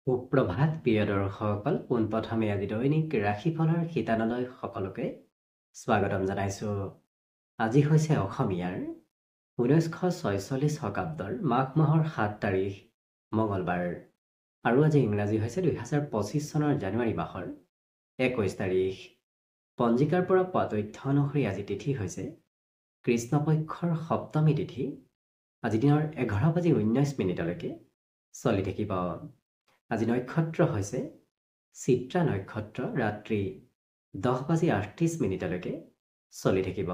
সুপ্ৰভাত প্ৰিয় দৰ্শকসকল, পোনপ্ৰথমে আজি দৈনিক ৰাশিফলৰ শিতানলৈ সকলোকে স্বাগতম জনাইছোঁ। আজি হৈছে অসমীয়াৰ 1946 শকাব্দৰ মাঘ মাহৰ 7 তাৰিখ মঙলবাৰ আৰু আজি ইংৰাজী হৈছে 2025 চনৰ জানুৱাৰী মাহৰ 21 তাৰিখ। পঞ্জিকাৰ পৰা পোৱা তথ্য অনুসৰি আজি তিথি হৈছে কৃষ্ণপক্ষৰ সপ্তমী তিথি। আজি দিনৰ 11:19 চলি থাকিব। আজি নক্ষত্ৰ হৈছে চিত্ৰা নক্ষত্ৰ, ৰাত্ৰি 10:38 চলি থাকিব।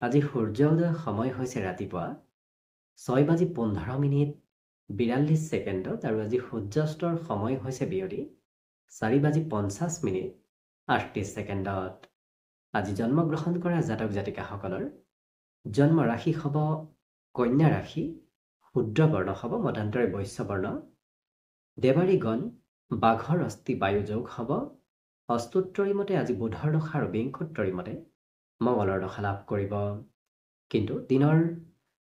আজি সূৰ্য উদয় সময় হৈছে ৰাতিপুৱা 6:15 আৰু আজি সূৰ্যাস্তৰ সময় হৈছে বিয়লি 4:50 আজি জন্মগ্ৰহণ কৰা জাতক জাতিকাসকলৰ জন্ম ৰাশি হ'ব কন্যা ৰাশি, শুদ্ৰ বৰ্ণ হ'ব মতান্তৰে বৈশ্য বৰ্ণ, দেৱাৰী গণ বাঘৰ অস্থি বায়ু যোগ হ'ব। অস্তুত্তৰী মতে আজি বুধৰ দশা আৰু বিংশোত্তৰী মতে মঙলৰ দশা লাভ কৰিব। কিন্তু দিনৰ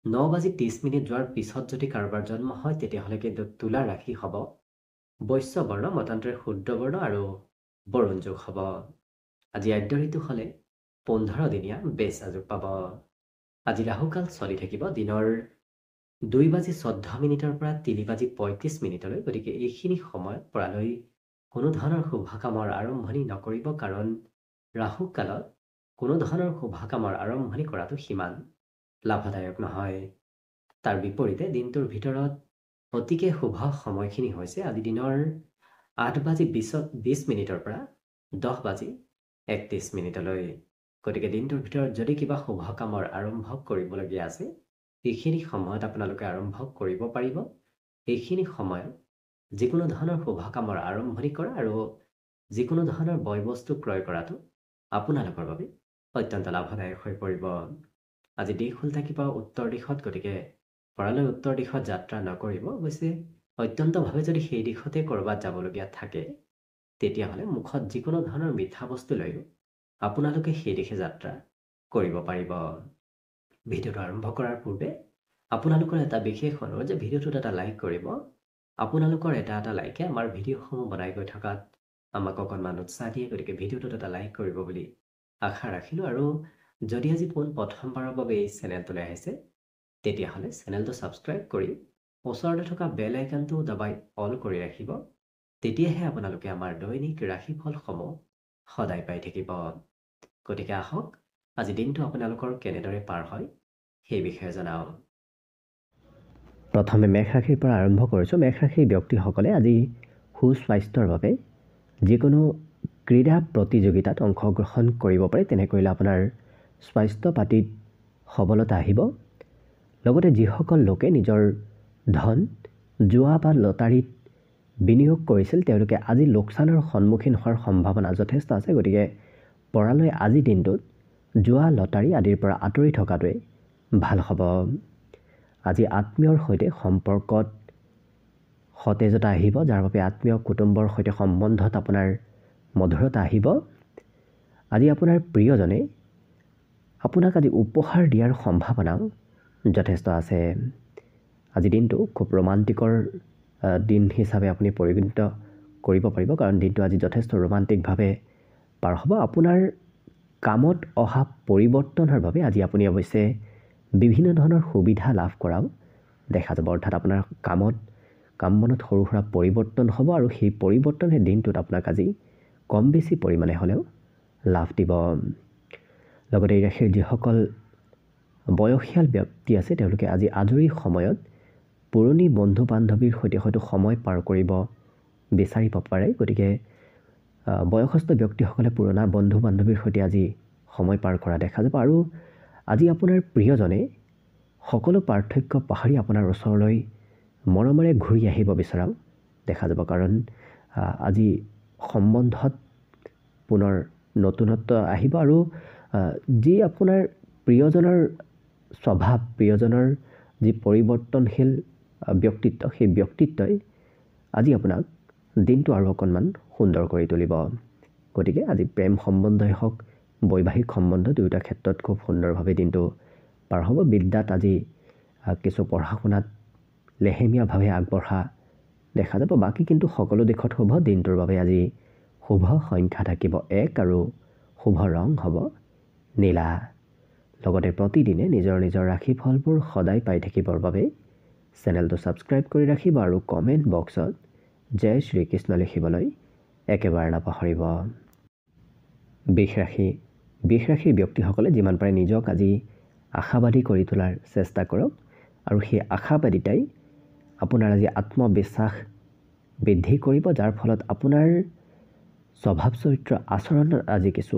9:30 যোৱাৰ পিছত যদি কাৰোবাৰ জন্ম হয় তেতিয়াহ'লে কিন্তু তুলা ৰাশি হ'ব বৈশ্য বৰ্ণ মতান্তৰে শুদ্ৰ বৰ্ণ আৰু বৰুণ যোগ হ'ব। আজি আদ্য ঋতু হ'লে 15 দিনীয়া বেচা যোগ পাব। আজি ৰাহুকাল চলি থাকিব দিনৰ 2:14 পৰা 3:35। গতিকে এইখিনি সময়ত পৰালৈ কোনো ধৰণৰ শুভ কামৰ আৰম্ভণি নকৰিব, কাৰণ ৰাহু কালত কোনো ধৰণৰ শুভ কামৰ আৰম্ভণি কৰাটো সিমান লাভদায়ক নহয়। তাৰ বিপৰীতে দিনটোৰ ভিতৰত অতিকে শুভ সময়খিনি হৈছে আজি দিনৰ 8:20 পৰা 10:31। গতিকে দিনটোৰ ভিতৰত যদি কিবা শুভ কামৰ আৰম্ভ কৰিবলগীয়া আছে এইখিনি সময়ত আপোনালোকে আৰম্ভ কৰিব পাৰিব। এইখিনি সময়ত যিকোনো ধৰণৰ শুভ কামৰ আৰম্ভণি কৰা আৰু যিকোনো ধৰণৰ বয় বস্তু ক্ৰয় কৰাটো আপোনালোকৰ বাবে অত্যন্ত লাভদায়ক হৈ পৰিব। আজি দিশ হ'ল থাকিব উত্তৰ দিশত, গতিকে পৰালৈ উত্তৰ দিশত যাত্ৰা নকৰিব। অৱশ্যে অত্যন্তভাৱে যদি সেই দিশতে ক'ৰবাত যাবলগীয়া থাকে তেতিয়াহ'লে মুখত যিকোনো ধৰণৰ মিঠা বস্তু লৈও আপোনালোকে সেই দিশে যাত্ৰা কৰিব পাৰিব। ভিডিঅ'টো আৰম্ভ কৰাৰ পূৰ্বে আপোনালোকৰ এটা বিশেষ অনুৰোধ যে ভিডিঅ'টোত এটা লাইক কৰিব। আপোনালোকৰ এটা লাইকে আমাৰ ভিডিঅ'সমূহ বনাই গৈ থকাত আমাক অকণমান উৎসাহ দিয়ে। গতিকে ভিডিঅ'টোত এটা লাইক কৰিব বুলি আশা ৰাখিলোঁ। আৰু যদি আজি প্ৰথমবাৰৰ বাবে এই চেনেলটোলৈ আহিছে তেতিয়াহ'লে চেনেলটো ছাবস্ক্ৰাইব কৰি ওচৰতে থকা বেল আইকনটো দবাই অল কৰি ৰাখিব। তেতিয়াহে আপোনালোকে আমাৰ দৈনিক ৰাশিফলসমূহ সদায় পাই থাকিব। গতিকে আহক আজি দিনটো আপোনালোকৰ কেনেদৰে পাৰ হয় সেই বিষয়ে জনাওঁ। প্ৰথমে মেষ ৰাশিৰ পৰা আৰম্ভ কৰিছোঁ। মেষ ৰাশিৰ ব্যক্তিসকলে আজি সুস্বাস্থ্যৰ বাবে যিকোনো ক্ৰীড়া প্ৰতিযোগিতাত অংশগ্ৰহণ কৰিব পাৰে। তেনে কৰিলে আপোনাৰ স্বাস্থ্য পাতিত সবলতা আহিব। লগতে যিসকল লোকে নিজৰ ধন জুৱা বা লটাৰীত বিনিয়োগ কৰিছিল তেওঁলোকে আজি লোকচানৰ সন্মুখীন হোৱাৰ সম্ভাৱনা যথেষ্ট আছে। গতিকে পৰালৈ আজি দিনটোত জুৱা লটাৰী আদিৰ পৰা আঁতৰি থকাটোৱে ভাল হ'ব। আজি আত্মীয়ৰ সৈতে সম্পৰ্কত সতেজতা আহিব, যাৰ বাবে আত্মীয় কুটুম্বৰ সৈতে সম্বন্ধত আপোনাৰ মধুৰতা আহিব। আজি আপোনাৰ প্ৰিয়জনে আপোনাক আজি উপহাৰ দিয়াৰ সম্ভাৱনাও যথেষ্ট আছে। আজি দিনটো খুব ৰোমান্টিকৰ দিন হিচাপে আপুনি পৰিগণিত কৰিব পাৰিব, কাৰণ দিনটো আজি যথেষ্ট ৰোমান্টিকভাৱে পাৰ হ'ব। আপোনাৰ কামত অহা পৰিৱৰ্তনৰ বাবে আজি আপুনি অৱশ্যে বিভিন্ন ধৰণৰ সুবিধা লাভ কৰাও দেখা যাব। অৰ্থাৎ আপোনাৰ কাম বনত সৰু সুৰা পৰিৱৰ্তন হ'ব আৰু সেই পৰিৱৰ্তনে দিনটোত আপোনাক আজি কম বেছি পৰিমাণে হ'লেও লাভ দিব। লগতে এই ৰাশিৰ যিসকল বয়সীয়াল ব্যক্তি আছে তেওঁলোকে আজি আজৰি সময়ত পুৰণি বন্ধু বান্ধৱীৰ সৈতে হয়তো সময় পাৰ কৰিব বিচাৰিব পাৰে। গতিকে বয়সস্থ ব্যক্তিসকলে পুৰণা বন্ধু বান্ধৱীৰ সৈতে আজি সময় পাৰ কৰা দেখা যাব। আৰু আজি আপোনাৰ প্ৰিয়জনে সকলো পাৰ্থক্য পাহৰি আপোনাৰ ওচৰলৈ মৰমেৰে ঘূৰি আহিব বিচৰাও দেখা যাব, কাৰণ আজি সম্বন্ধত পুনৰ নতুনত্ব আহিব। আৰু যি আপোনাৰ প্ৰিয়জনৰ স্বভাৱ, প্ৰিয়জনৰ যি পৰিৱৰ্তনশীল ব্যক্তিত্ব, সেই ব্যক্তিত্বই আজি আপোনাক দিনটো আৰু অকণমান সুন্দৰ কৰি তুলিব। গতিকে আজি প্ৰেম সম্বন্ধই হওক, বৈবাহিক সম্বন্ধ দুয়োটা ক্ষেত্ৰত খুব সুন্দৰভাৱে দিনটো পাৰ হ'ব। বিদ্যাত আজি কিছু পঢ়া শুনাত লেহেমীয়াভাৱে আগবঢ়া দেখা যাব। বাকী কিন্তু সকলো দিশত শুভ। দিনটোৰ বাবে আজি শুভ সংখ্যা থাকিব 1 আৰু শুভ ৰং হ'ব নীলা। লগতে প্ৰতিদিনে নিজৰ নিজৰ ৰাশিফলবোৰ সদায় পাই থাকিবৰ বাবে চেনেলটো ছাবস্ক্ৰাইব কৰি ৰাখিব আৰু কমেণ্ট বক্সত জয় শ্ৰীকৃষ্ণ লিখিবলৈ একেবাৰে নাপাহৰিব। বৃষ ৰাশিৰ ব্যক্তিসকলে যিমান পাৰে নিজক আজি আশাবাদী কৰি তোলাৰ চেষ্টা কৰক আৰু সেই আশাবাদিতাই আপোনাৰ আজি আত্মবিশ্বাস বৃদ্ধি কৰিব, যাৰ ফলত আপোনাৰ স্বভাৱ চৰিত্ৰ আচৰণত আজি কিছু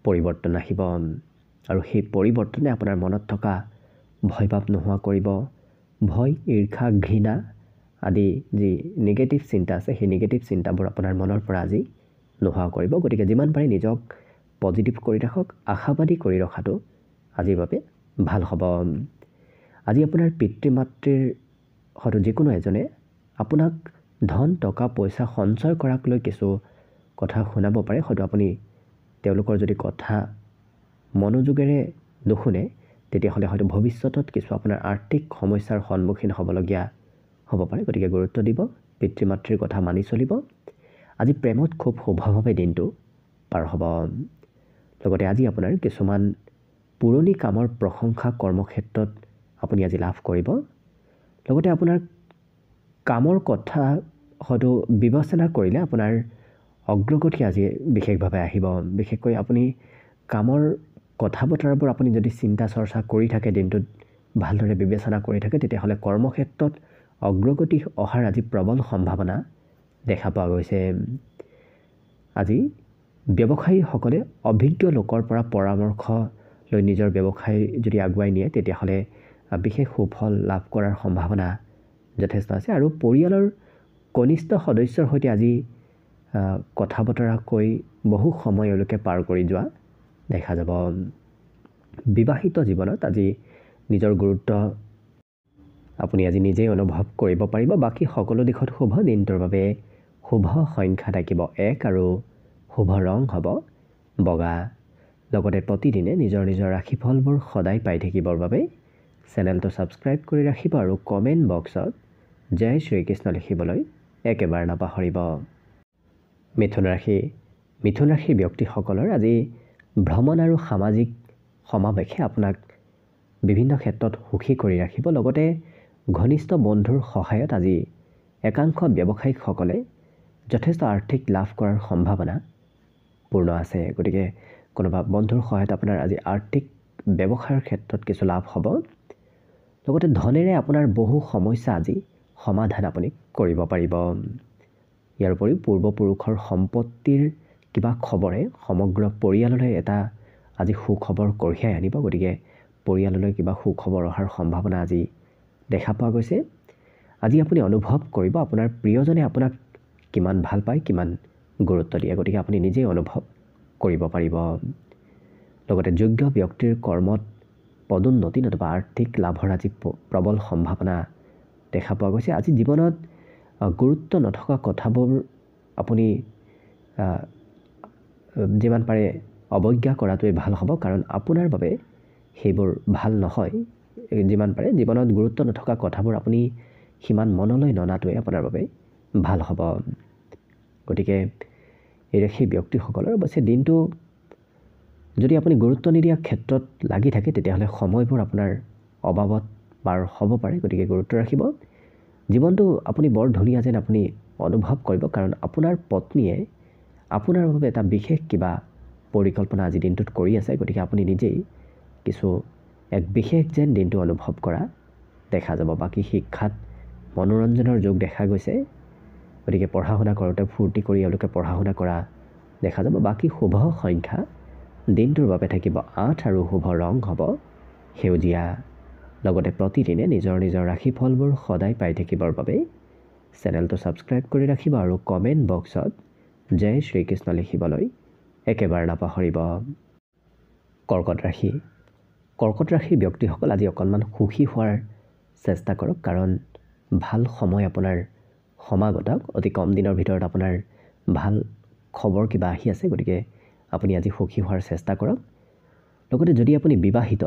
পৰিৱৰ্তন আহিব আৰু সেই পৰিৱৰ্তনে আপোনাৰ মনত থকা ভয়ভাৱ নোহোৱা কৰিব। ভয়, ঈৰ্ষা, ঘৃণা আদি যি নিগেটিভ চিন্তা আছে সেই নিগেটিভ চিন্তাবোৰ আপোনাৰ মনৰ পৰা আজি নোহোৱা কৰিব। গতিকে যিমান পাৰে নিজক পজিটিভ কৰি ৰাখক, আশাবাদী কৰি ৰখাটো আজিৰ বাবে ভাল হ'ব। আজি আপোনাৰ পিতৃ মাতৃৰ হয়তো যিকোনো এজনে আপোনাক ধন টকা পইচা সঞ্চয় কৰাক লৈ কিছু কথা শুনাব পাৰে। হয়তো আপুনি তেওঁলোকৰ যদি কথা মনোযোগেৰে নুশুনে তেতিয়াহ'লে হয়তো ভৱিষ্যতত কিছু আপোনাৰ আৰ্থিক সমস্যাৰ সন্মুখীন হ'বলগীয়া হ'ব পাৰে। গতিকে গুৰুত্ব দিব, পিতৃ মাতৃৰ কথা মানি চলিব। আজি প্ৰেমত খুব শুভভাৱে দিনটো পাৰ হ'ব। লগতে আজি আপোনাৰ কিছুমান পুৰণি কামৰ প্ৰশংসা কৰ্মক্ষেত্ৰত আপুনি আজি লাভ কৰিব। লগতে আপোনাৰ কামৰ কথা হয়তো বিবেচনা কৰিলে আপোনাৰ অগ্ৰগতি আজি বিশেষভাৱে আহিব। বিশেষকৈ আপুনি কামৰ কথা বতৰাবোৰ আপুনি যদি চিন্তা চৰ্চা কৰি থাকে, দিনটোত ভালদৰে বিবেচনা কৰি থাকে, তেতিয়াহ'লে কৰ্মক্ষেত্ৰত অগ্ৰগতি অহাৰ আজি প্ৰবল সম্ভাৱনা দেখা পোৱা গৈছে। আজি ব্যৱসায়ীসকলে অভিজ্ঞ লোকৰ পৰা পৰামৰ্শ লৈ নিজৰ ব্যৱসায় যদি আগুৱাই নিয়ে তেতিয়াহ'লে বিশেষ সুফল লাভ কৰাৰ সম্ভাৱনা যথেষ্ট আছে। আৰু পৰিয়ালৰ কনিষ্ঠ সদস্যৰ সৈতে আজি কথা বতৰা কৈ বহু সময়লৈকে পাৰ কৰি যোৱা দেখা যাব। বিবাহিত জীৱনত আজি নিজৰ গুৰুত্ব আপুনি আজি নিজেই অনুভৱ কৰিব পাৰিব। বাকী সকলো দিশত শুভ। দিনটোৰ বাবে শুভ সংখ্যা থাকিব 1 আৰু শুভ ৰং হ'ব বগা। লগতে প্ৰতিদিনে নিজৰ নিজৰ ৰাশিফলবোৰ সদায় পাই থাকিবৰ বাবে চেনেলটো ছাবস্ক্ৰাইব কৰি ৰাখিব আৰু কমেণ্ট বক্সত জয় শ্ৰীকৃষ্ণ লিখিবলৈ একেবাৰে নাপাহৰিব। মিথুন ৰাশিৰ ব্যক্তিসকলৰ আজি ভ্ৰমণ আৰু সামাজিক সমাৱেশে আপোনাক বিভিন্ন ক্ষেত্ৰত সুখী কৰি ৰাখিব। লগতে ঘনিষ্ঠ বন্ধুৰ সহায়ত আজি একাংশ ব্যৱসায়িকসকলে যথেষ্ট আৰ্থিক লাভ কৰাৰ সম্ভাৱনা পূৰ্ণ আছে। গতিকে কোনোবা বন্ধুৰ সহায়ত আপোনাৰ আজি আৰ্থিক ব্যৱসায়ৰ ক্ষেত্ৰত কিছু লাভ হ'ব। লগতে ধনেৰে আপোনাৰ বহু সমস্যা আজি সমাধান আপুনি কৰিব পাৰিব। ইয়াৰ উপৰিও পূৰ্বপুৰুষৰ সম্পত্তিৰ কিবা খবৰে সমগ্ৰ পৰিয়াললৈ এটা আজি সুখবৰ কঢ়িয়াই আনিব। গতিকে পৰিয়াললৈ কিবা সুখবৰ অহাৰ সম্ভাৱনা আজি দেখা পোৱা গৈছে। আজি আপুনি অনুভৱ কৰিব আপোনাৰ প্ৰিয়জনে আপোনাক কিমান ভাল পায়, কিমান গুৰুত্ব দিয়ে। গতিকে আপুনি নিজেই অনুভৱ কৰিব পাৰিব। লগতে যোগ্য ব্যক্তিৰ কৰ্মত পদোন্নতি নতুবা আৰ্থিক লাভৰ আজি প্ৰবল সম্ভাৱনা দেখা পোৱা গৈছে। আজি জীৱনত গুৰুত্ব নথকা কথাবোৰ আপুনি যিমান পাৰে অৱজ্ঞা কৰাটোৱে ভাল হ'ব, কাৰণ আপোনাৰ বাবে সেইবোৰ ভাল নহয়। যিমান পাৰে জীৱনত গুৰুত্ব নথকা কথাবোৰ আপুনি সিমান মনলৈ ননাটোৱে আপোনাৰ বাবে ভাল হ'ব। গতিকে সেই ব্যক্তিসকলৰ অৱশ্যে দিনটো যদি আপুনি গুৰুত্ব নিদিয়া ক্ষেত্ৰত লাগি থাকে তেতিয়াহ'লে সময়বোৰ আপোনাৰ অবাবত পাৰ হ'ব পাৰে। গতিকে গুৰুত্ব ৰাখিব। জীৱনটো আপুনি বৰ ধুনীয়া যেন আপুনি অনুভৱ কৰিব, কাৰণ আপোনাৰ পত্নীয়ে আপোনাৰ বাবে এটা বিশেষ কিবা পৰিকল্পনা আজি দিনটোত কৰি আছে। গতিকে আপুনি নিজেই কিছু এক বিশেষ যেন দিনটো অনুভৱ কৰা দেখা যাব। বাকী শিক্ষাত মনোৰঞ্জনৰ যোগ দেখা গৈছে। গতিকে পঢ়া শুনা কৰোঁতে ফূৰ্তি কৰি এওঁলোকে পঢ়া শুনা কৰা দেখা যাব। বাকী শুভ সংখ্যা দিনটোৰ বাবে থাকিব 8 আৰু শুভ ৰং হ'ব সেউজীয়া। লগতে প্ৰতিদিনে নিজৰ নিজৰ ৰাশিফলবোৰ সদায় পাই থাকিবৰ বাবে চেনেলটো ছাবস্ক্ৰাইব কৰি ৰাখিব আৰু কমেণ্ট বক্সত জয় শ্ৰীকৃষ্ণ লিখিবলৈ একেবাৰে নাপাহৰিব। কৰ্কট ৰাশিৰ ব্যক্তিসকল আজি অকণমান সুখী হোৱাৰ চেষ্টা কৰক, কাৰণ ভাল সময় আপোনাৰ সমাগত। অতি কম দিনৰ ভিতৰত আপোনাৰ ভাল খবৰ কিবা আহি আছে। গতিকে আপুনি আজি সুখী হোৱাৰ চেষ্টা কৰক। লগতে যদি আপুনি বিবাহিত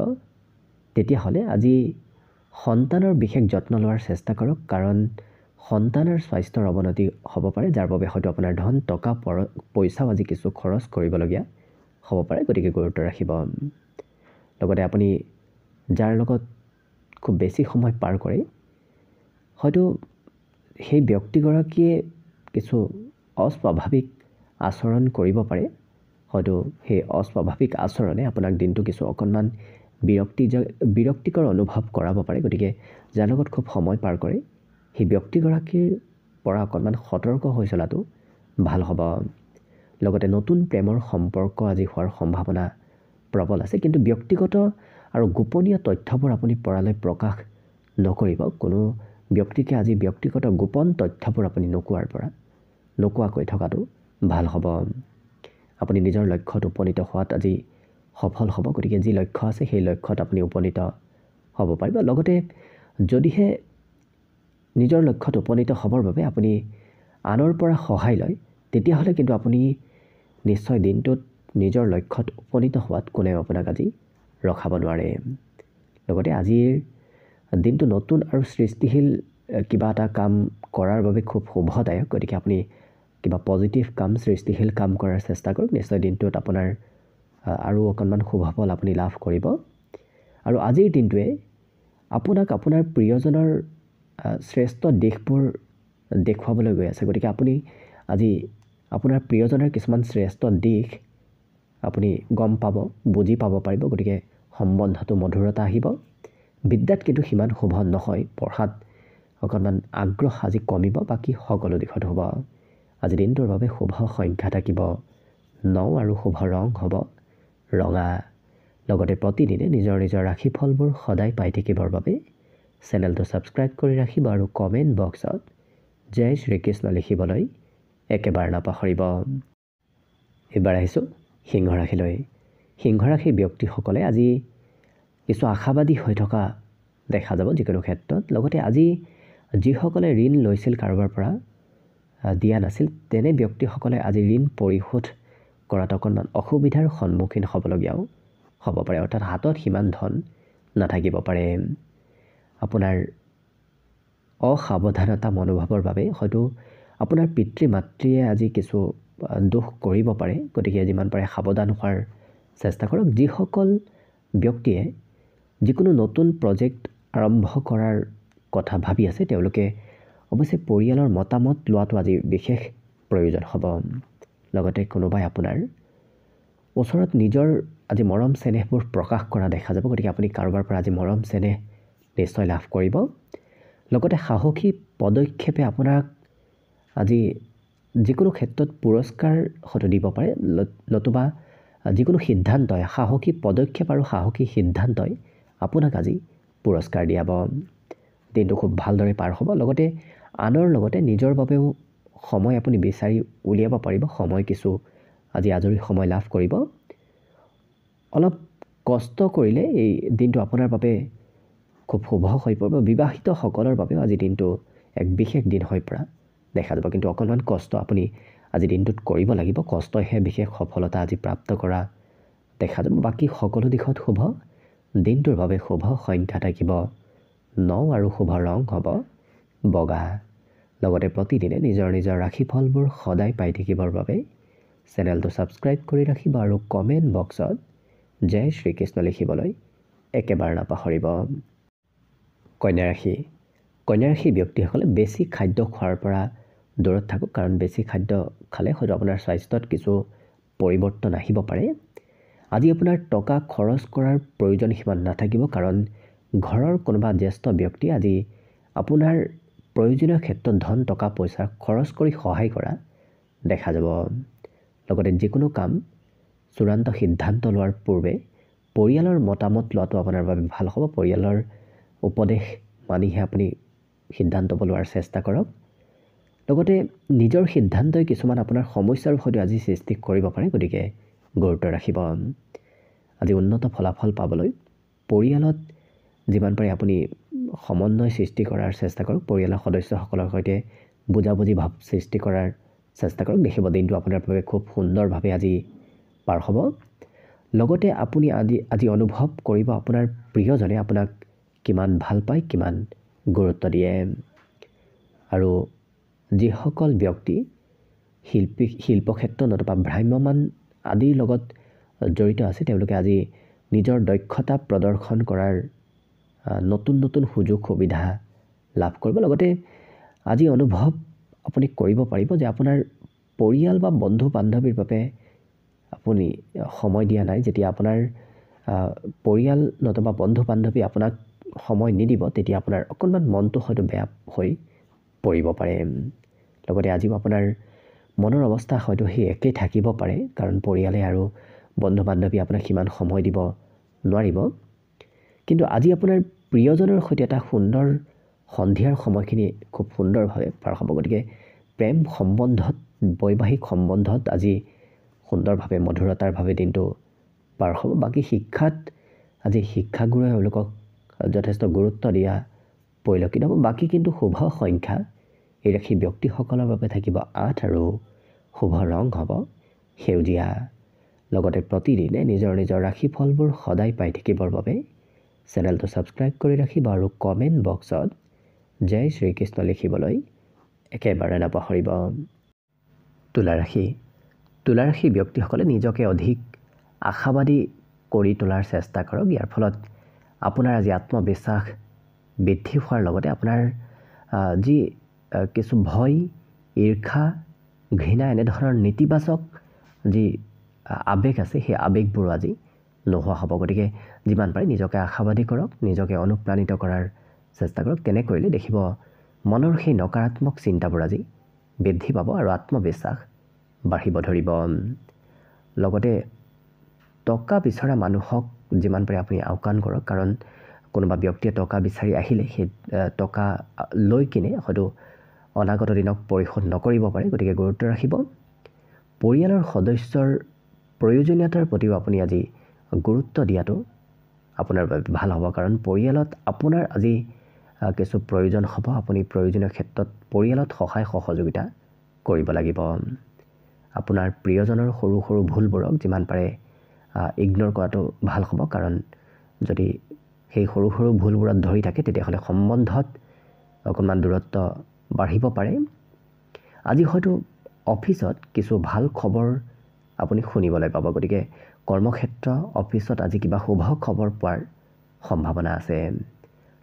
তেতিয়াহ'লে আজি সন্তানৰ বিশেষ যত্ন লোৱাৰ চেষ্টা কৰক, কাৰণ সন্তানৰ স্বাস্থ্যৰ অৱনতি হ'ব পাৰে, যাৰ বাবে হয়তো আপোনাৰ ধন টকা পইচাও আজি কিছু খৰচ কৰিবলগীয়া হ'ব পাৰে, গতিকে গুৰুত্ব ৰাখিব। লগতে আপুনি যাৰ লগত খুব বেছি সময় পাৰ কৰে হয়তো সেই ব্যক্তিগৰাকীয়ে কিছু অস্বাভাৱিক আচৰণ কৰিব পাৰে। হয়তো সেই অস্বাভাৱিক আচৰণে আপোনাক দিনটো কিছু অকণমান বিৰক্তিকৰ অনুভৱ কৰাব পাৰে। গতিকে যাৰ লগত খুব সময় পাৰ কৰে সেই ব্যক্তিগৰাকীৰ পৰা অকণমান সতৰ্ক হৈ চলাটো ভাল হ'ব। লগতে নতুন প্ৰেমৰ সম্পৰ্ক আজি হোৱাৰ সম্ভাৱনা প্ৰবল আছে, কিন্তু ব্যক্তিগত আৰু গোপনীয় তথ্যবোৰ আপুনি পৰালৈ প্ৰকাশ নকৰিব। কোনো ব্যক্তিকে আজি ব্যক্তিগত গোপন তথ্যবোৰ আপুনি নোকোৱাকৈ থকাটো ভাল হ'ব। আপুনি নিজৰ লক্ষ্যত উপনীত হোৱাত আজি সফল হ'ব। গতিকে যি লক্ষ্য আছে সেই লক্ষ্যত আপুনি উপনীত হ'ব পাৰিব। লগতে যদিহে নিজৰ লক্ষ্যত উপনীত হ'বৰ বাবে আপুনি আনৰ পৰা সহায় লয়, তেতিয়াহ'লে কিন্তু আপুনি নিশ্চয় দিনটোত নিজৰ লক্ষ্যত উপনীত হোৱাত কোনেও আপোনাক আজি ৰখাব নোৱাৰে। লগতে আজিৰ দিনটো নতুন আৰু সৃষ্টিশীল কিবা এটা কাম কৰাৰ বাবে খুব শুভদায়ক। গতিকে আপুনি কিবা পজিটিভ কাম, সৃষ্টিশীল কাম কৰাৰ চেষ্টা কৰক। নিশ্চয় দিনটোত আপোনাৰ আৰু অকণমান শুভ ফল আপুনি লাভ কৰিব। আৰু আজিৰ দিনটোৱে আপোনাক আপোনাৰ প্ৰিয়জনৰ শ্ৰেষ্ঠ দিশবোৰ দেখুৱাবলৈ গৈ আছে। গতিকে আপুনি আজি আপোনাৰ প্ৰিয়জনৰ কিছুমান শ্ৰেষ্ঠ দিশ আপুনি গম পাব, বুজি পাব পাৰিব। গতিকে সম্বন্ধটো মধুৰতা আহিব। বিদ্যাত কিন্তু সিমান শুভ নহয়, পঢ়াত অকণমান আগ্ৰহ আজি কমিব, বাকী সকলো দিশত হ'ব। আজি দিনটোৰ বাবে শুভ সংখ্যা থাকিব 9 আৰু শুভ ৰং হ'ব ৰঙা। লগতে প্ৰতিদিনে নিজৰ ৰাশিফলবোৰ সদায় পাই থাকিবৰ বাবে চেনেলটো ছাবস্ক্ৰাইব কৰি ৰাখিব আৰু কমেণ্ট বক্সত জয় শ্ৰীকৃষ্ণ লিখিবলৈ একেবাৰে নাপাহৰিব। এইবাৰ আহিছোঁ সিংহ ৰাশিলৈ। সিংহ ৰাশিৰ ব্যক্তিসকলে আজি কিছু আশাবাদী হৈ থকা দেখা যাব যিকোনো ক্ষেত্ৰত। লগতে আজি যিসকলে ঋণ লৈছিল কাৰোবাৰ পৰা দিয়া নাছিল, তেনে ব্যক্তিসকলে আজি ঋণ পৰিশোধ কৰাত অকণমান অসুবিধাৰ সন্মুখীন হ'বলগীয়াও হ'ব পাৰে। অৰ্থাৎ হাতত সিমান ধন নাথাকিব পাৰে। আপোনাৰ অসাৱধানতা মনোভাৱৰ বাবে হয়তো আপোনাৰ পিতৃ মাতৃয়ে আজি কিছু দোষ কৰিব পাৰে। গতিকে যিমান পাৰে সাৱধান হোৱাৰ চেষ্টা কৰক। যিসকল ব্যক্তিয়ে যিকোনো নতুন প্ৰজেক্ট আৰম্ভ কৰাৰ কথা ভাবি আছে, তেওঁলোকে অৱশ্যে পৰিয়ালৰ মতামত লোৱাটো আজি বিশেষ প্ৰয়োজন হ'ব। লগতে কোনোবাই আপোনাৰ ওচৰত নিজৰ আজি মৰম চেনেহবোৰ প্ৰকাশ কৰা দেখা যাব। গতিকে আপুনি কাৰোবাৰ পৰা আজি মৰম চেনেহ নিশ্চয় লাভ কৰিব। লগতে সাহসী পদক্ষেপে আপোনাক আজি যিকোনো ক্ষেত্ৰত পুৰস্কাৰ হয়তো দিব পাৰে, নতুবা যিকোনো সিদ্ধান্তই, সাহসী পদক্ষেপ আৰু সাহসী সিদ্ধান্তই আপোনাক আজি পুৰস্কাৰ দিয়াব। দিনটো খুব ভালদৰে পাৰ হ'ব। লগতে আনৰ লগতে নিজৰ বাবেও সময় আপুনি বিচাৰি উলিয়াব পাৰিব। সময় কিছু আজি আজৰি সময় লাভ কৰিব। অলপ কষ্ট কৰিলে এই দিনটো আপোনাৰ বাবে খুব শুভ হৈ পৰিব। বিবাহিতসকলৰ বাবেও আজি দিনটো এক বিশেষ দিন হৈ পৰা দেখা যাব। কিন্তু অকণমান কষ্ট আপুনি আজি দিনটোত কৰিব লাগিব। কষ্টইহে বিশেষ সফলতা আজি প্ৰাপ্ত কৰা দেখা যাব। বাকী সকলো দিশত শুভ। দিনটোৰ বাবে শুভ সংখ্যা থাকিব 9 আৰু শুভ ৰং হ'ব বগা। লগতে প্ৰতিদিনে নিজৰ ৰাশিফলবোৰ সদায় পাই থাকিবৰ বাবে চেনেলটো ছাবস্ক্ৰাইব কৰি ৰাখিব আৰু কমেণ্ট বক্সত জয় শ্ৰীকৃষ্ণ লিখিবলৈ একেবাৰে নাপাহৰিব। কন্যা ৰাশি ব্যক্তিসকলে বেছি খাদ্য খোৱাৰ পৰা দূৰত থাকক, কাৰণ বেছি খাদ্য খালে হয়তো আপোনাৰ স্বাস্থ্যত কিছু পৰিৱৰ্তন আহিব পাৰে। আজি আপোনাৰ টকা খৰচ কৰাৰ প্ৰয়োজন সিমান নাথাকিব, কাৰণ ঘৰৰ কোনোবা জ্যেষ্ঠ ব্যক্তি আজি আপোনাৰ প্ৰয়োজনীয় ক্ষেত্ৰত ধন টকা পইচা খৰচ কৰি সহায় কৰা দেখা যাব। লগতে যিকোনো কাম চূড়ান্ত সিদ্ধান্ত লোৱাৰ পূৰ্বে পৰিয়ালৰ মতামত লোৱাটো আপোনাৰ বাবে ভাল হ'ব। পৰিয়ালৰ উপদেশ মানিহে আপুনি সিদ্ধান্ত লোৱাৰ চেষ্টা কৰক। লগতে নিজৰ সিদ্ধান্তই কিছুমান আপোনাৰ সমস্যাৰো হয়তো আজি সৃষ্টি কৰিব পাৰে। গতিকে গুৰুত্ব ৰাখিব। আজি উন্নত ফলাফল পাবলৈ পৰিয়ালত যিমান পাৰে আপুনি সমন্বয় সৃষ্টি কৰাৰ চেষ্টা কৰক। পৰিয়ালৰ সদস্যসকলৰ সৈতে বুজাবুজি ভাৱ সৃষ্টি কৰাৰ চেষ্টা কৰক। দেখিব দিনটো আপোনাৰ বাবে খুব সুন্দৰভাৱে আজি পাৰ হ'ব। লগতে আপুনি আজি অনুভৱ কৰিব আপোনাৰ প্ৰিয়জনে আপোনাক কিমান ভাল পায়, কিমান গুৰুত্ব দিয়ে। আৰু যিসকল ব্যক্তি শিল্পক্ষেত্ৰ নতুবা ভ্ৰাম্যমান আদিৰ লগত জড়িত আছে তেওঁলোকে আজি নিজৰ দক্ষতা প্ৰদৰ্শন কৰাৰ নতুন নতুন সুযোগ সুবিধা লাভ কৰিব। লগতে আজি অনুভৱ আপুনি কৰিব পাৰিব যে আপোনাৰ পৰিয়াল বা বন্ধু বান্ধৱীৰ বাবে আপুনি সময় দিয়া নাই। যেতিয়া আপোনাৰ পৰিয়াল নতুবা বন্ধু বান্ধৱী আপোনাক সময় নিদিব তেতিয়া আপোনাৰ অকণমান মনটো হয়তো বেয়া হৈ পৰিব পাৰে। লগতে আজিও আপোনাৰ মনৰ অৱস্থা হয়তো সেই একেই থাকিব পাৰে, কাৰণ পৰিয়ালে আৰু বন্ধু বান্ধৱী আপোনাক সিমান সময় দিব নোৱাৰিব। কিন্তু আজি আপোনাৰ প্ৰিয়জনৰ সৈতে এটা সুন্দৰ সন্ধিয়াৰ সময়খিনি খুব সুন্দৰভাৱে পাৰ হ'ব। গতিকে প্ৰেম সম্বন্ধত, বৈবাহিক সম্বন্ধত আজি সুন্দৰভাৱে মধুৰতাৰভাৱে দিনটো পাৰ হ'ব। বাকী শিক্ষাত আজি শিক্ষাগুৰুৱে তেওঁলোকক যথেষ্ট গুৰুত্ব দিয়া পৰিলক্ষিত হ'ব। বাকী কিন্তু শুভ সংখ্যা এই ৰাশি ব্যক্তিসকলৰ বাবে থাকিব 8 আৰু শুভ ৰং হ'ব সেউজীয়া। লগতে প্ৰতিদিনে নিজৰ নিজৰ ৰাশিফলবোৰ সদায় পাই থাকিবৰ বাবে চেনেলটো ছাবস্ক্ৰাইব কৰি ৰাখিব আৰু কমেণ্ট বক্সত জয় শ্ৰীকৃষ্ণ লিখিবলৈ একেবাৰে নাপাহৰিব। তুলা ৰাশি ব্যক্তিসকলে নিজকে অধিক আশাবাদী কৰি তোলাৰ চেষ্টা কৰক। ইয়াৰ ফলত আপোনাৰ আজি আত্মবিশ্বাস বৃদ্ধি হোৱাৰ লগতে আপোনাৰ যি কিছু ভয়, ঈৰ্ষা, ঘৃণা এনেধৰণৰ নেতিবাচক যি আৱেগ আছে সেই আৱেগবোৰ আজি নোহোৱা হ'ব। গতিকে যিমান পাৰে নিজকে আশাবাদী কৰক, নিজকে অনুপ্ৰাণিত কৰাৰ চেষ্টা কৰক। তেনে কৰিলে দেখিব মনৰ সেই নকাৰাত্মক চিন্তাবোৰ আজি বৃদ্ধি পাব আৰু আত্মবিশ্বাস বাঢ়িব ধৰিব। লগতে টকা বিচৰা মানুহক যিমান পাৰে আপুনি আওকাণ কৰক, কাৰণ কোনোবা ব্যক্তিয়ে টকা বিচাৰি আহিলে সেই টকা লৈ কিনে হয়তো অনাগত দিনক পৰিশোধ নকৰিব পাৰে। গতিকে গুৰুত্ব ৰাখিব। পৰিয়ালৰ সদস্যৰ প্ৰয়োজনীয়তাৰ প্ৰতিও আপুনি আজি গুৰুত্ব দিয়াটো আপোনাৰ বাবে ভাল হ'ব, কাৰণ পৰিয়ালত আপোনাৰ আজি কিছু প্ৰয়োজন হ'ব। আপুনি প্ৰয়োজনীয় ক্ষেত্ৰত পৰিয়ালত সহায় সহযোগিতা কৰিব লাগিব। আপোনাৰ প্ৰিয়জনৰ সৰু সৰু ভুলবোৰক যিমান পাৰে ইগন'ৰ কৰাটো ভাল হ'ব, কাৰণ যদি সেই সৰু সৰু ভুলবোৰত ধৰি থাকে তেতিয়াহ'লে সম্বন্ধত অকণমান দূৰত্ব বাঢ়িব পাৰে। আজি হয়তো অফিচত কিছু ভাল খবৰ আপুনি শুনিবলৈ পাব। গতিকে কৰ্মক্ষেত্ৰ, অফিচত আজি কিবা শুভ খবৰ পোৱাৰ সম্ভাৱনা আছে।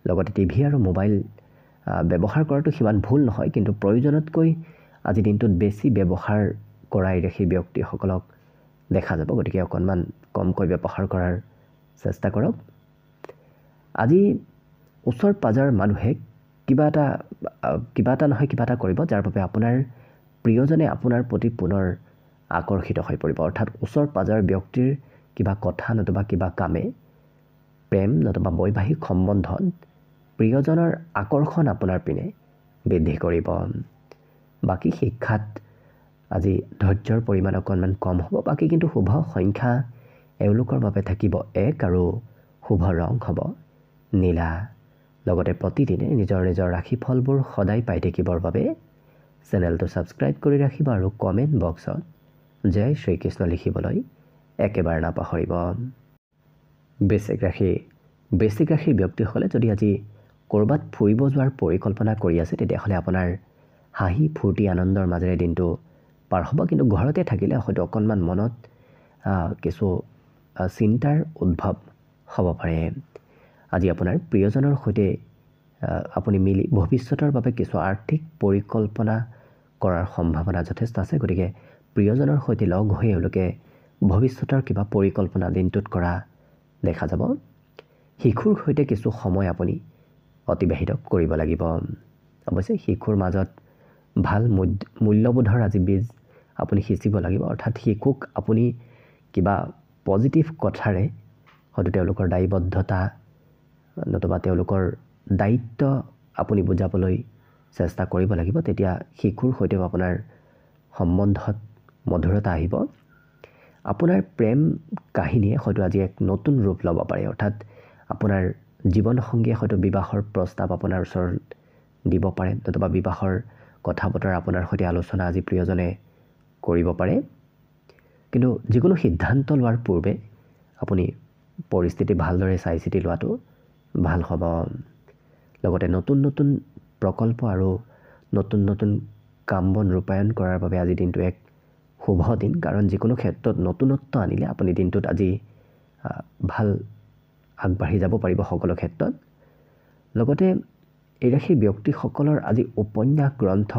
লগতে টিভি আৰু মোবাইল ব্যৱহাৰ কৰাটো সিমান ভুল নহয়, কিন্তু প্ৰয়োজনতকৈ আজি দিনটোত বেছি ব্যৱহাৰ কৰাই সেই ব্যক্তিসকলক দেখা যাব। গতিকে অকণমান কমকৈ ব্যৱহাৰ কৰাৰ চেষ্টা কৰক। আজি ওচৰ পাজৰ মানুহে কিবা এটা নহয় কিবা এটা কৰিব, যাৰ বাবে আপোনাৰ প্ৰিয়জনে আপোনাৰ প্ৰতি পুনৰ আকৰ্ষিত হৈ পৰিব। অৰ্থাৎ ওচৰ পাজৰ ব্যক্তিৰ কিবা কথা নতুবা কিবা কামে প্ৰেম নতুবা বৈবাহিক সম্বন্ধত প্ৰিয়জনৰ আকৰ্ষণ আপোনাৰ পিনে বৃদ্ধি কৰিব। বাকী শিক্ষাত আজি ধৈৰ্যৰ পৰিমাণ অকণমান কম হ'ব। বাকী কিন্তু শুভ সংখ্যা এওঁলোকৰ বাবে থাকিব 1 আৰু শুভ ৰং হ'ব নীলা। লগতে প্ৰতিদিনে নিজৰ নিজৰ ৰাশিফলবোৰ সদায় পাই থাকিবৰ বাবে চেনেলটো ছাবস্ক্ৰাইব কৰি ৰাখিব আৰু কমেণ্ট বক্সত জয় শ্ৰীকৃষ্ণ লিখিবলৈ একেবাৰে নাপাহৰিব। বৃশ্চিক ৰাশিৰ ব্যক্তিসকলে যদি আজি ক'ৰবাত ফুৰিব যোৱাৰ পৰিকল্পনা কৰি আছে তেতিয়াহ'লে আপোনাৰ হাঁহি ফূৰ্তি আনন্দৰ মাজেৰে দিনটো পাৰ হ'ব। কিন্তু ঘৰতে থাকিলে হয়তো অকণমান মনত কিছু চিন্তাৰ উদ্ভৱ হ'ব পাৰে। আজি আপোনাৰ প্ৰিয়জনৰ সৈতে আপুনি মিলি ভৱিষ্যতৰ বাবে কিছু আৰ্থিক পৰিকল্পনা কৰাৰ সম্ভাৱনা যথেষ্ট আছে। গতিকে প্ৰিয়জনৰ সৈতে লগ হৈ এওঁলোকে ভৱিষ্যতৰ কিবা পৰিকল্পনা দিনটোত কৰা দেখা যাব। শিশুৰ সৈতে কিছু সময় আপুনি অতিবাহিত কৰিব লাগিব। অৱশ্যে শিশুৰ মাজত ভাল মূল্যবোধৰ আজি বীজ আপুনি সিঁচিব লাগিব। অৰ্থাৎ শিশুক আপুনি কিবা পজিটিভ কথাৰে হয়তো তেওঁলোকৰ দায়বদ্ধতা নতুবা তেওঁলোকৰ দায়িত্ব আপুনি বুজাবলৈ চেষ্টা কৰিব লাগিব। তেতিয়া শিশুৰ সৈতেও আপোনাৰ সম্বন্ধত মধুৰতা আহিব। আপোনাৰ প্ৰেম কাহিনীয়ে হয়তো আজি এক নতুন ৰূপ ল'ব পাৰে। অৰ্থাৎ আপোনাৰ জীৱনসংগীয়ে হয়তো বিবাহৰ প্ৰস্তাৱ আপোনাৰ ওচৰত দিব পাৰে, নতুবা বিবাহৰ কথা বতৰা আপোনাৰ সৈতে আলোচনা আজি প্ৰিয়জনে কৰিব পাৰে। কিন্তু যিকোনো সিদ্ধান্ত লোৱাৰ পূৰ্বে আপুনি পৰিস্থিতি ভালদৰে চাই চিতি লোৱাটো ভাল হ'ব। লগতে নতুন নতুন প্ৰকল্প আৰু নতুন নতুন কাম বন ৰূপায়ণ কৰাৰ বাবে আজি দিনটো এক শুভ দিন, কাৰণ যিকোনো ক্ষেত্ৰত নতুনত্ব আনিলে আপুনি দিনটোত আজি ভাল আগবাঢ়ি যাব পাৰিব সকলো ক্ষেত্ৰত। লগতে এই ৰাশিৰ ব্যক্তিসকলৰ আজি উপন্যাস, গ্ৰন্থ,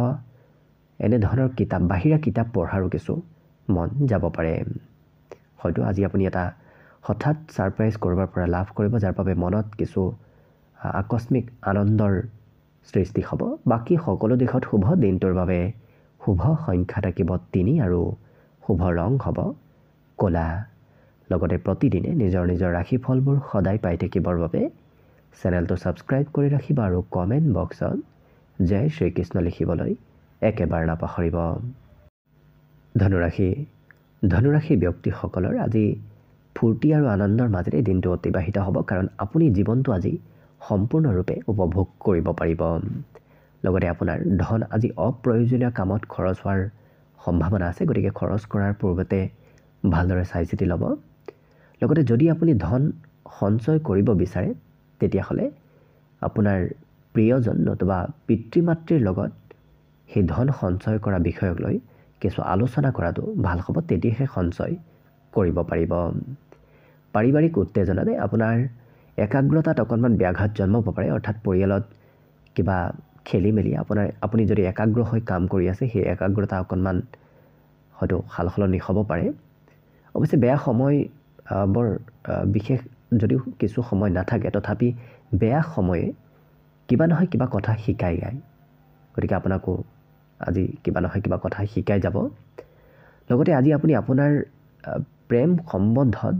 এনেধৰণৰ কিতাপ, বাহিৰা কিতাপ পঢ়াৰো কিছু মন যাব পাৰে। হয়তো আজি আপুনি এটা হঠাৎ ছাৰপ্ৰাইজ ক'ৰবাৰ পৰা লাভ কৰিব, যাৰ বাবে মনত কিছু আকস্মিক আনন্দৰ সৃষ্টি হ'ব। বাকী সকলো দিশত শুভ। দিনটোৰ বাবে শুভ সংখ্যা থাকিব 3 আৰু শুভ ৰং হ'ব ক'লা। লগতে প্ৰতিদিনে নিজৰ নিজৰ ৰাশিফলবোৰ সদায় পাই থাকিবৰ বাবে চেনেলটো ছাবস্ক্ৰাইব কৰি ৰাখিব আৰু কমেণ্ট বক্সত জয় শ্ৰীকৃষ্ণ লিখিবলৈ একেবাৰে নাপাহৰিব। ধনুৰাশি ব্যক্তিসকলৰ আজি ফূৰ্তি আৰু আনন্দৰ মাজেৰে দিনটো অতিবাহিত হ'ব, কাৰণ আপুনি জীৱনটো আজি সম্পূৰ্ণৰূপে উপভোগ কৰিব পাৰিব। লগতে আপোনাৰ ধন আজি অপ্ৰয়োজনীয় কামত খৰচ হোৱাৰ সম্ভাৱনা আছে, গতিকে খৰচ কৰাৰ পূৰ্বতে ভালদৰে চাই চিতি ল'ব। লগতে যদি আপুনি ধন সঞ্চয় কৰিব বিচাৰে, তেতিয়াহ'লে আপোনাৰ প্ৰিয়জন নতুবা পিতৃ মাতৃৰ লগত সেই ধন সঞ্চয় কৰা বিষয়ক লৈ কিছু আলোচনা কৰাটো ভাল হ'ব, তেতিয়াহে সঞ্চয় কৰিব পাৰিব। পাৰিবাৰিক উত্তেজনাতে আপোনাৰ একাগ্ৰতাত অকণমান ব্যাঘাত জন্মাব পাৰে, অৰ্থাৎ পৰিয়ালত কিবা খেলি মেলি আপুনি যদি একাগ্ৰ হৈ কাম কৰি আছে, সেই একাগ্ৰতা অকণমান হয়তো সালসলনি হ'ব পাৰে। অৱশ্যে বেয়া সময় বৰ বিশেষ যদিও কিছু সময় নাথাকে, তথাপি বেয়া সময়ে কিবা নহয় কিবা কথা শিকাই যায়, গতিকে আপোনাকো আজি কিবা নহয় কিবা কথা শিকাই যাব। লগতে আজি আপুনি আপোনাৰ প্ৰেম সম্বন্ধত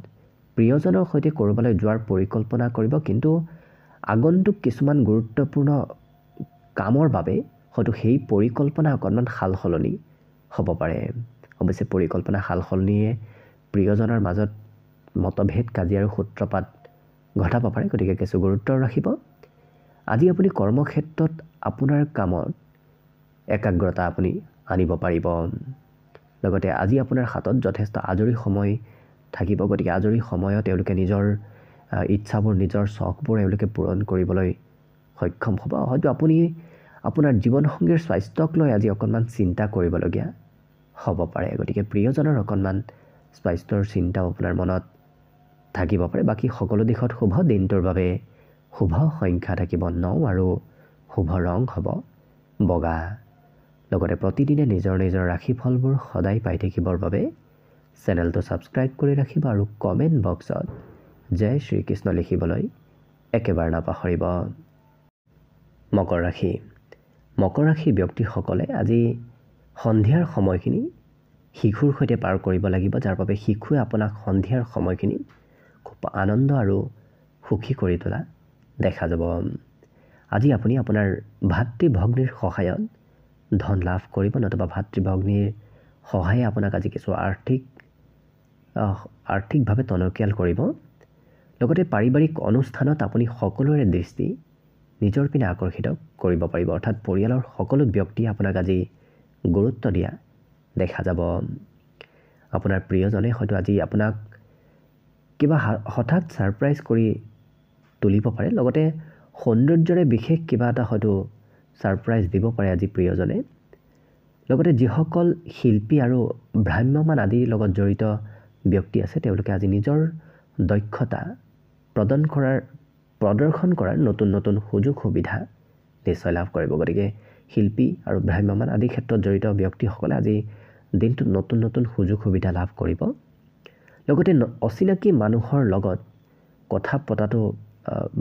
প্ৰিয়জনৰ সৈতে ক'ৰবালৈ যোৱাৰ পৰিকল্পনা কৰিব, কিন্তু আগন্তুক কিছুমান গুৰুত্বপূৰ্ণ কামৰ বাবে হয়তো সেই পৰিকল্পনা অকণমান সালসলনি হ'ব পাৰে। অৱশ্যে পৰিকল্পনা সালসলনিয়ে প্ৰিয়জনৰ মাজত মতভেদ, কাজিয়াৰ সূত্ৰপাত ঘটাব পাৰে, গতিকে কিছু গুৰুত্ব ৰাখিব। আজি আপুনি কৰ্মক্ষেত্ৰত আপোনাৰ কামত একাগ্ৰতা আপুনি আনিব পাৰিব। লগতে আজি আপোনাৰ হাতত যথেষ্ট আজৰি সময় থাকিব, গতিকে আজৰি সময়ত এওঁলোকে নিজৰ ইচ্ছাবোৰ, নিজৰ চখবোৰ এওঁলোকে পূৰণ কৰিবলৈ সক্ষম হ'ব। হয়তো আপুনি আপোনাৰ জীৱনসংগীৰ স্বাস্থ্যক লৈ আজি অকণমান চিন্তা কৰিবলগীয়া হ'ব পাৰে, গতিকে প্ৰিয়জনৰ অকণমান স্বাস্থ্যৰ চিন্তাও আপোনাৰ মনত থাকিব পাৰে। বাকী সকলো দিশত শুভ। দিনটোৰ বাবে শুভ সংখ্যা থাকিব 9 আৰু শুভ ৰং হ'ব বগা। লগতে প্ৰতিদিনে নিজৰ নিজৰ ৰাশিফলবোৰ সদায় পাই থাকিবৰ বাবে চেনেলটো ছাবস্ক্ৰাইব কৰি ৰাখিব আৰু কমেণ্ট বক্সত জয় শ্ৰীকৃষ্ণ লিখিবলৈ একেবাৰে নাপাহৰিব। মকৰ ৰাশি ব্যক্তিসকলে আজি সন্ধিয়াৰ সময়খিনি শিশুৰ সৈতে পাৰ কৰিব লাগিব, যাৰ বাবে শিশুৱে আপোনাক সন্ধিয়াৰ সময়খিনি খুব আনন্দ আৰু সুখী কৰি তোলা দেখা যাব। আজি আপুনি আপোনাৰ ভাতৃ ভগ্নীৰ সহায়ত ধন লাভ কৰিব, নতুবা ভাতৃ ভগ্নীৰ সহায়ে আপোনাক আজি কিছু আৰ্থিকভাৱে টনকিয়াল কৰিব। লগতে পাৰিবাৰিক অনুষ্ঠানত আপুনি সকলোৰে দৃষ্টি নিজৰ পিনে আকৰ্ষিত কৰিব পাৰিব, অৰ্থাৎ পৰিয়ালৰ সকলো ব্যক্তিয়ে আপোনাক আজি গুৰুত্ব দিয়া দেখা যাব। আপোনাৰ প্ৰিয়জনে হয়তো আজি আপোনাক কিবা হঠাৎ ছাৰপ্ৰাইজ কৰি তুলিব পাৰে। লগতে সৌন্দৰ্যৰে বিশেষ কিবা এটা হয়তো ছাৰপ্ৰাইজ দিব পাৰে আজি প্ৰিয়জনে। লগতে যিসকল শিল্পী আৰু ভ্ৰাম্যমান আদিৰ লগত জড়িত ব্যক্তি আছে, তেওঁলোকে আজি নিজৰ দক্ষতা প্ৰদৰ্শন কৰাৰ নতুন নতুন সুযোগ সুবিধা নিশ্চয় লাভ কৰিব। গতিকে শিল্পী আৰু ভ্ৰাম্যমান আদিৰ ক্ষেত্ৰত জড়িত ব্যক্তিসকলে আজি দিনটোত নতুন নতুন সুযোগ সুবিধা লাভ কৰিব। লগতে অচিনাকি মানুহৰ লগত কথা পতাটো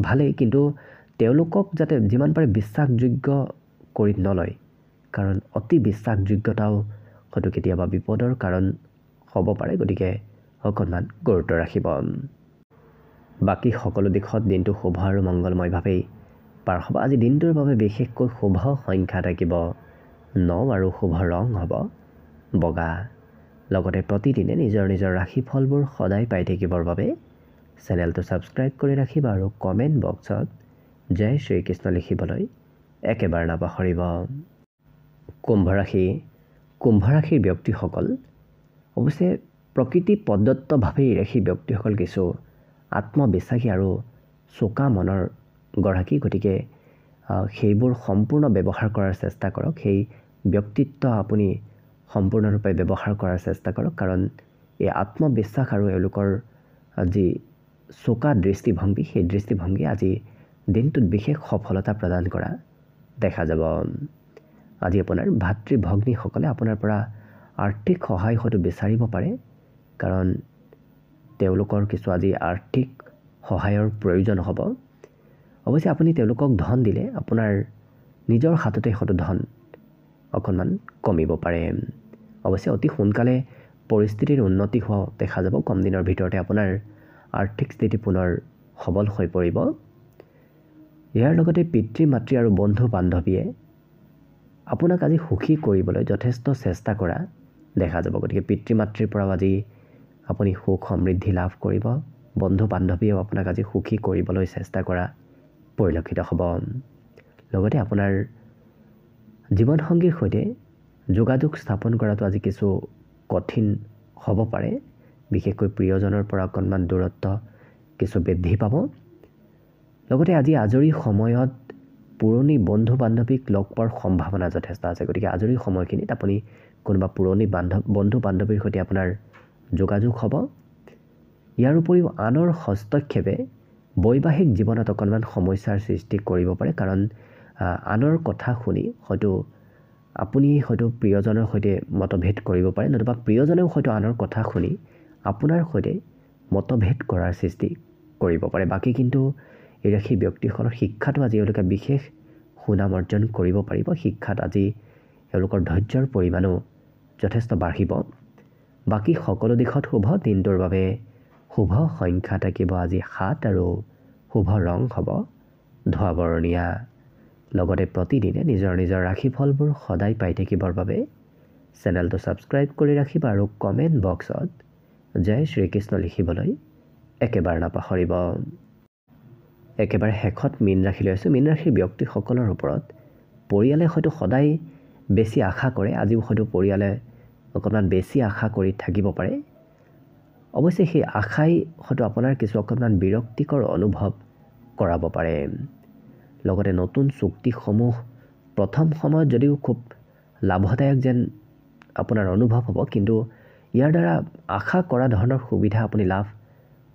ভালেই, কিন্তু তেওঁলোকক যাতে যিমান পাৰে বিশ্বাসযোগ্য কৰি নলয়, কাৰণ অতি বিশ্বাসযোগ্যতাও হয়তো কেতিয়াবা বিপদৰ কাৰণ হ'ব পাৰে, গতিকে অকণমান গুৰুত্ব ৰাখিব। বাকী সকলো দিশত দিনটো শুভ আৰু মংগলময়ভাৱেই পাৰ হ'ব। আজি দিনটোৰ বাবে বিশেষকৈ শুভ সংখ্যা থাকিব 9 আৰু শুভ ৰং হ'ব বগা। লগতে প্ৰতিদিনে নিজৰ নিজৰ ৰাশিফলবোৰ সদায় পাই থাকিবৰ বাবে চেনেলটো ছাবস্ক্ৰাইব কৰি ৰাখিব আৰু কমেণ্ট বক্সত জয় শ্ৰীকৃষ্ণ লিখিবলৈ একেবাৰে নাপাহৰিব। কুম্ভ ৰাশিৰ ব্যক্তিসকল অৱশ্যে প্ৰকৃতি প্ৰদত্তভাৱে এই ৰাশিৰ ব্যক্তিসকল কিছু আত্মবিশ্বাসী আৰু চোকা মনৰ গৰাকী, গতিকে সেইবোৰ সম্পূৰ্ণ ব্যৱহাৰ কৰাৰ চেষ্টা কৰক। সেই ব্যক্তিত্ব আপুনি সম্পূৰ্ণৰূপে ব্যৱহাৰ কৰাৰ চেষ্টা কৰক, কাৰণ এই আত্মবিশ্বাস আৰু এওঁলোকৰ যি চোকা দৃষ্টিভংগী, সেই দৃষ্টিভংগী আজি দিনটোত বিশেষ সফলতা প্ৰদান কৰা দেখা যাব। আজি আপোনাৰ ভাতৃ ভগ্নীসকলে আপোনাৰ পৰা আৰ্থিক সহায় হয়তো বিচাৰিব পাৰে, কাৰণ তেওঁলোকৰ কিছু আজি আৰ্থিক সহায়ৰ প্ৰয়োজন হ'ব। অৱশ্যে আপুনি তেওঁলোকক ধন দিলে আপোনাৰ নিজৰ হাততে হয়তো ধন অকণমান কমিব পাৰে। অৱশ্যে অতি সোনকালে পৰিস্থিতিৰ উন্নতি হোৱা দেখা যাব। কম দিনৰ ভিতৰতে আপোনাৰ আৰ্থিক স্থিতি পুনৰ সবল হৈ পৰিব। ইয়াৰ লগতে পিতৃ মাতৃ আৰু বন্ধু বান্ধৱীয়ে আপোনাক আজি সুখী কৰিবলৈ যথেষ্ট চেষ্টা কৰা দেখা যাব। গতিকে পিতৃ মাতৃৰ পৰাও আজি আপুনি সুখ সমৃদ্ধি লাভ কৰিব। বন্ধু বান্ধৱীয়েও আপোনাক আজি সুখী কৰিবলৈ চেষ্টা কৰা পৰিলক্ষিত হ'ব। লগতে আপোনাৰ জীৱনসংগীৰ সৈতে যোগাযোগ স্থাপন কৰাটো আজি কিছু কঠিন হ'ব পাৰে। বিশেষকৈ প্ৰিয়জনৰ পৰা অকণমান দূৰত্ব কিছু বৃদ্ধি পাব। লগতে আজি আজৰি সময়ত পুৰণি বন্ধু বান্ধৱীক লগ পোৱাৰ সম্ভাৱনা যথেষ্ট আছে। গতিকে আজৰি সময়খিনিত আপুনি কোনোবা পুৰণি বন্ধু বান্ধৱীৰ সৈতে আপোনাৰ যোগাযোগ হ'ব। ইয়াৰ উপৰিও আনৰ হস্তক্ষেপে বৈবাহিক জীৱনত অকণমান সমস্যাৰ সৃষ্টি কৰিব পাৰে, কাৰণ আনৰ কথা শুনি হয়তো আপুনি হয়তো প্ৰিয়জনৰ সৈতে মতভেদ কৰিব পাৰে, নতুবা প্ৰিয়জনেও হয়তো আনৰ কথা শুনি আপোনাৰ সৈতে মতভেদ কৰাৰ সৃষ্টি কৰিব পাৰে। বাকী কিন্তু এই ৰাশি ব্যক্তিসকলৰ শিক্ষাটো আজি এওঁলোকে বিশেষ সুনাম অৰ্জন কৰিব পাৰিব। শিক্ষাত আজি এওঁলোকৰ ধৈৰ্যৰ পৰিমাণো যথেষ্ট বাঢ়িব। বাকী সকলো দিশত শুভ। দিনটোৰ বাবে শুভ সংখ্যা থাকিব আজি 7 আৰু শুভ ৰং হ'ব ধোঁৱা বৰণীয়া। লগতে প্ৰতিদিনে নিজৰ নিজৰ ৰাশিফলবোৰ সদায় পাই থাকিবৰ বাবে চেনেলটো ছাবস্ক্ৰাইব কৰি ৰাখিব আৰু কমেণ্ট বক্সত জয় শ্ৰীকৃষ্ণ লিখিবলৈ একেবাৰে নাপাহৰিব। একেবাৰে শেষত মীন ৰাশি লৈ আছোঁ। মীন ৰাশিৰ ব্যক্তিসকলৰ ওপৰত পৰিয়ালে হয়তো সদায় বেছি আশা কৰে। আজিও হয়তো পৰিয়ালে অকণমান বেছি আশা কৰি থাকিব পাৰে। অৱশ্যে সেই আশাই হয়তো আপোনাৰ কিছু অকণমান বিৰক্তিকৰ অনুভৱ কৰাব পাৰে। লগতে নতুন চুক্তিসমূহ প্ৰথম সময়ত যদিও খুব লাভদায়ক যেন আপোনাৰ অনুভৱ হ'ব, কিন্তু ইয়াৰ দ্বাৰা আশা কৰা ধৰণৰ সুবিধা আপুনি লাভ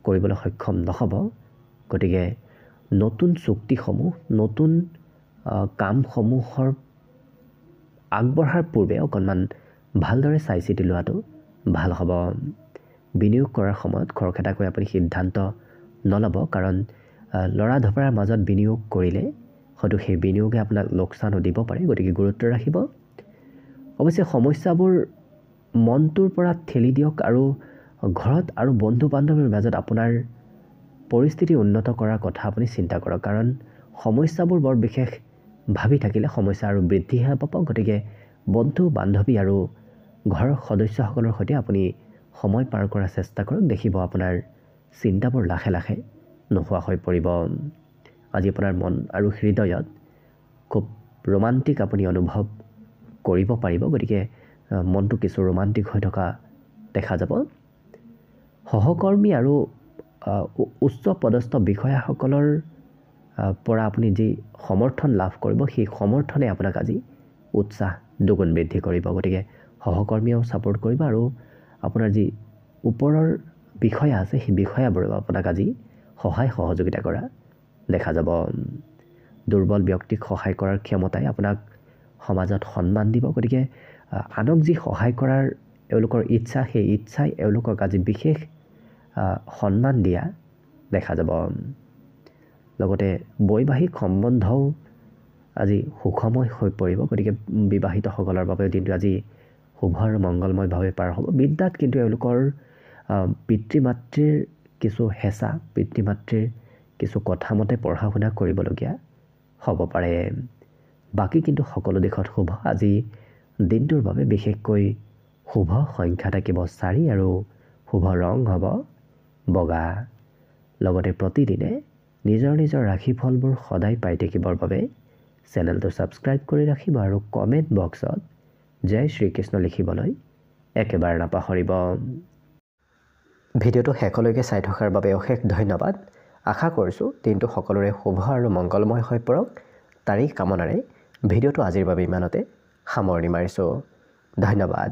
কৰিবলৈ সক্ষম নহ'ব। গতিকে নতুন চুক্তিসমূহ, নতুন কামসমূহৰ আগবঢ়াৰ পূৰ্বে অকণমান ভালদৰে চাই চিতি লোৱাটো ভাল হ'ব। বিনিয়োগ কৰাৰ সময়ত খৰখেদাকৈ আপুনি সিদ্ধান্ত নল'ব, কাৰণ লৰা ধপৰাৰ মাজত বিনিয়োগ কৰিলে হয়তো সেই বিনিয়োগে আপোনাক লোকচানো দিব পাৰে। গতিকে গুৰুত্ব ৰাখিব। অৱশ্যে সমস্যাবোৰ মনটোৰ পৰা ঠেলি দিয়ক আৰু ঘৰত আৰু বন্ধু বান্ধৱীৰ মাজত আপোনাৰ পৰিস্থিতি উন্নত কৰাৰ কথা আপুনি চিন্তা কৰক, কাৰণ সমস্যাবোৰ বৰ বিশেষ ভাবি থাকিলে সমস্যা আৰু বৃদ্ধিহে পাব। গতিকে বন্ধু বান্ধৱী আৰু ঘৰৰ সদস্যসকলৰ সৈতে আপুনি সময় পাৰ কৰাৰ চেষ্টা কৰক। দেখিব আপোনাৰ চিন্তাবোৰ লাহে লাহে নোহোৱা হৈ পৰিব। আজি আপোনাৰ মন আৰু হৃদয়ত খুব ৰোমান্টিক আপুনি অনুভৱ কৰিব পাৰিব। গতিকে মনটো কিছু ৰোমান্টিক হৈ থকা দেখা যাব। সহকৰ্মী আৰু উচ্চ পদস্থ বিষয়াসকলৰ পৰা আপুনি যি সমৰ্থন লাভ কৰিব, সেই সমৰ্থনে আপোনাক আজি উৎসাহ দুগুণ বৃদ্ধি কৰিব। গতিকে সহকৰ্মীয়েও ছাপোৰ্ট কৰিব আৰু আপোনাৰ যি ওপৰৰ বিষয়া আছে, সেই বিষয়াবোৰেও আপোনাক আজি সহায় সহযোগিতা কৰা দেখা যাব। দুৰ্বল ব্যক্তিক সহায় কৰাৰ ক্ষমতাই আপোনাক সমাজত সন্মান দিব। গতিকে আনক যি সহায় কৰাৰ এওঁলোকৰ ইচ্ছা, সেই ইচ্ছাই এওঁলোকক আজি বিশেষ সন্মান দিয়া দেখা যাব। লগতে বৈবাহিক সম্বন্ধও আজি সুখময় হৈ পৰিব। গতিকে বিবাহিতসকলৰ বাবে দিনটো আজি শুভ আৰু মংগলময়ভাৱে পাৰ হ'ব। বিদ্যাত কিন্তু এওঁলোকৰ পিতৃ মাতৃৰ কিছু হেঁচা, পিতৃ মাতৃৰ কিছু কথা মতে পঢ়া শুনা কৰিবলগীয়া হ'ব পাৰে। বাকী কিন্তু সকলো দিশত শুভ। আজি দিনটোৰ বাবে বিশেষকৈ শুভ সংখ্যা থাকিব 4 আৰু শুভ ৰং হ'ব বগা। লগতে প্ৰতিদিনে নিজৰ নিজৰ ৰাশিফলবোৰ সদায় পাই থাকিবৰ বাবে চেনেলটো ছাবস্ক্ৰাইব কৰি ৰাখিব আৰু কমেণ্ট বক্সত জয় শ্ৰীকৃষ্ণ লিখিবলৈ একেবাৰে নাপাহৰিব। ভিডিঅ'টো শেষলৈকে চাই থকাৰ বাবে অশেষ ধন্যবাদ। আশা কৰিছোঁ দিনটো সকলোৰে শুভ আৰু মংগলময় হৈ পৰক। তাৰেই কামনাৰে ভিডিঅ'টো আজিৰ বাবে ইমানতে সামৰণি মাৰিছোঁ। ধন্যবাদ।